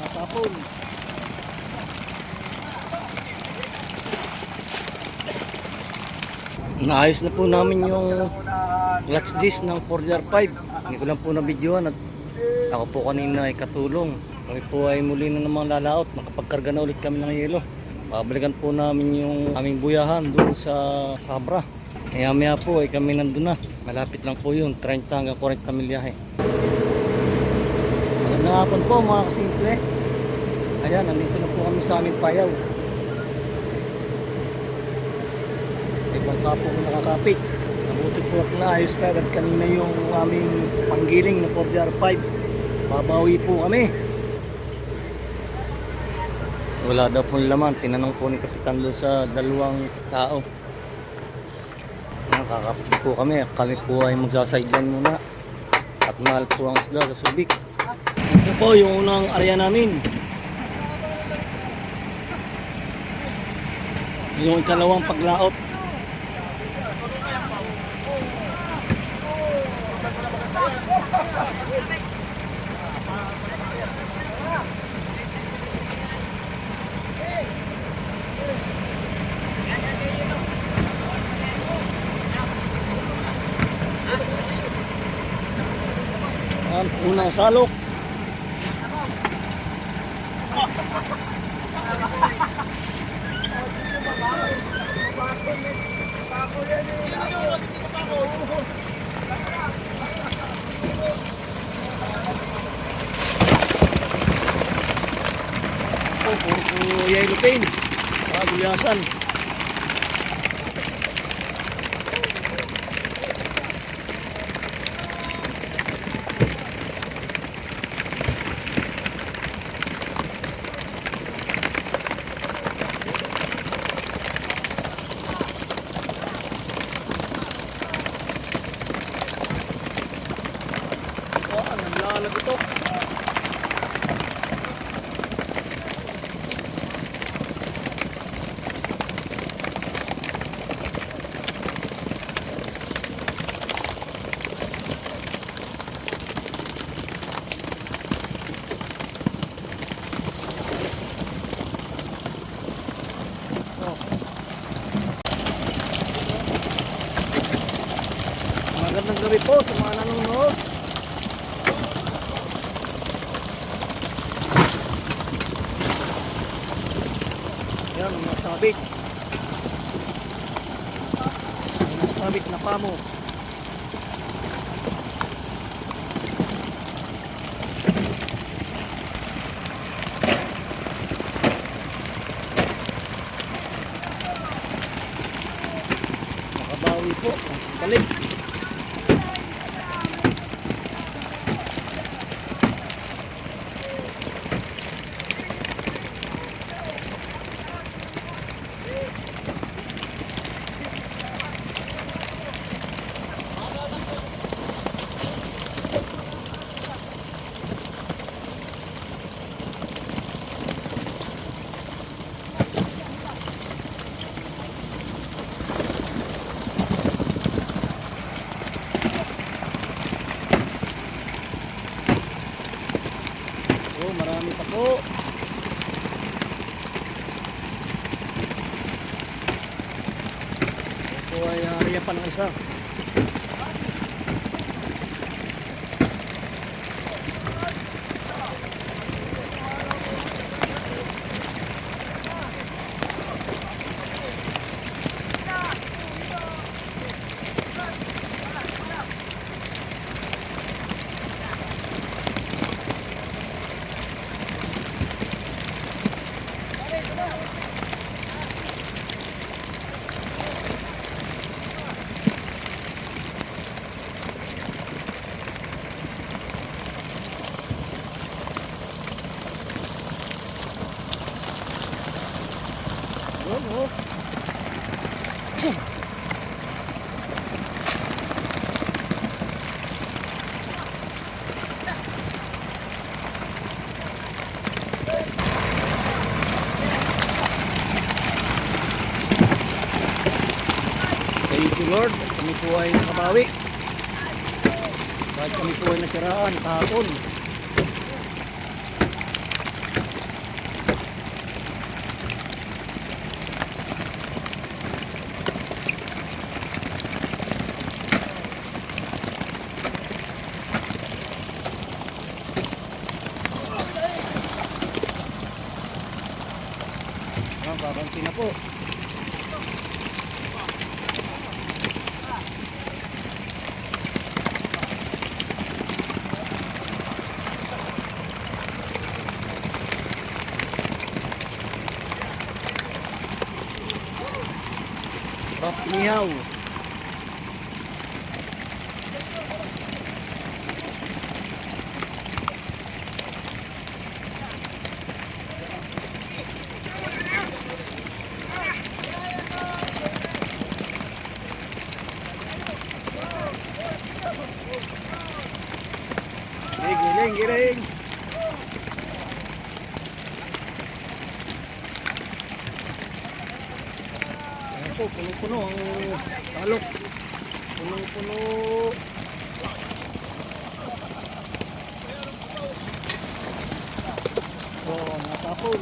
Tapon. Naayos na po namin yung clutch disc ng 4R5. Hindi ko lang po na-videoan at ako po kanina ay katulong. Kami po ay muli na namang lalaot. Nakapagkarga na ulit kami ng yelo. Babalikan po namin yung aming buyahan doon sa Cabra. Kaya maya po ay kami nandun na. Malapit lang po yun, 30 hanggang 40 milyahe. Magandang hapon po mga kasimple. Ayan, nandito na po kami sa aming payaw. Ibang kapo ko nakakapit. Nabuti po at naayos ka agad kanina yung aming panggiling na 4R5. Babawi po kami. Wala daw pong laman. Tinanong po ni Kapitan doon sa dalawang tao. Nakakapit po kami. Kami po ay magsasideline muna. At mahal po ang isda sa Subic. Ito po yung unang area namin. Yung ikalawang paglaot. Ang unang salok. Puro yellow paint. Gulyasan. Naglalag ito. Magandang gabi po sa mga nanonood. Yan, mga sabit. Mga sabit na pamo. Makabawi po ang balik. Oh, marami pa po. Ito ay area pa ng isa. Oh. Thank you Lord, kami po ay nakabawi. Kahit kami po ay nasiraan kahapon. Kakanti na po. Rock niyaw. Giling, giling. Ayan po, puno-puno ang talok. Puno-puno. Oh, natapon.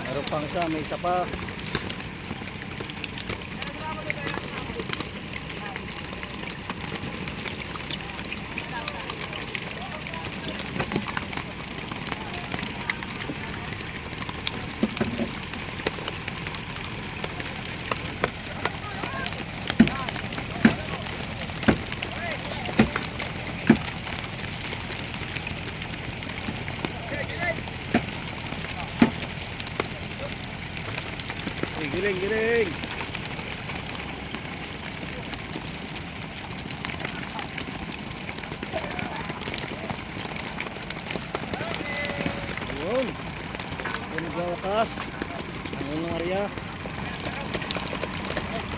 Meron pang isa, may isa pa. Giling, giling. Ayun. Nagwawakas. Ang unang area.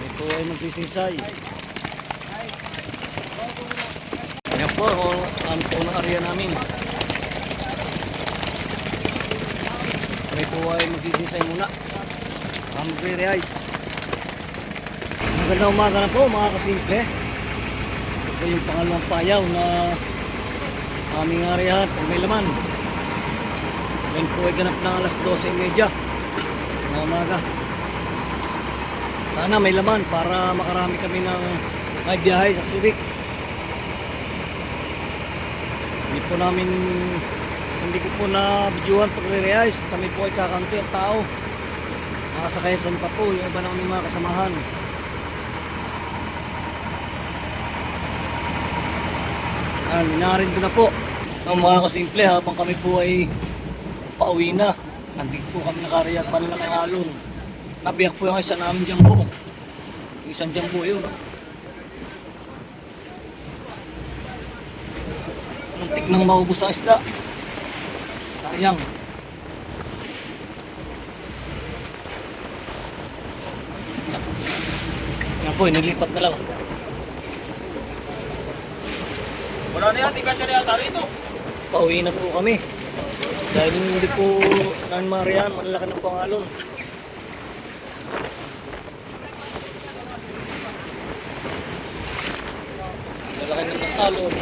Ito ay magsisinsay. Ayan po ang unang area namin. Ito ay magsisinsay muna. Magre-realize. Magandang umaga na po mga kasimple. Ito po yung pangalawang payaw na aming arihan kung may laman. Ngayon po ay ganap ng alas 12:30 ng umaga. Sana may laman para makarami kami ng may biyahe sa Subic. Hindi ko po na videohan pag-realize. Kami po ay kakanti ang tao. Nakasakayasan pa po yung iba ng mga kasamahan. Minarin ko na po ang mga kasimple habang kami po ay pauwi na. Nandito po kami nakariyat malalaking alon. Nabiyak po yung isa namin jambo. Yung isang jambo yun. Muntik nang maubos ang isda. Sayang. Yan po, nilipat na lang. Wala na yan, tika siya na yata rito. Pauwi na po kami. Dahil hindi po namin marihan, malaki ng pangalon. Malaki ng alon.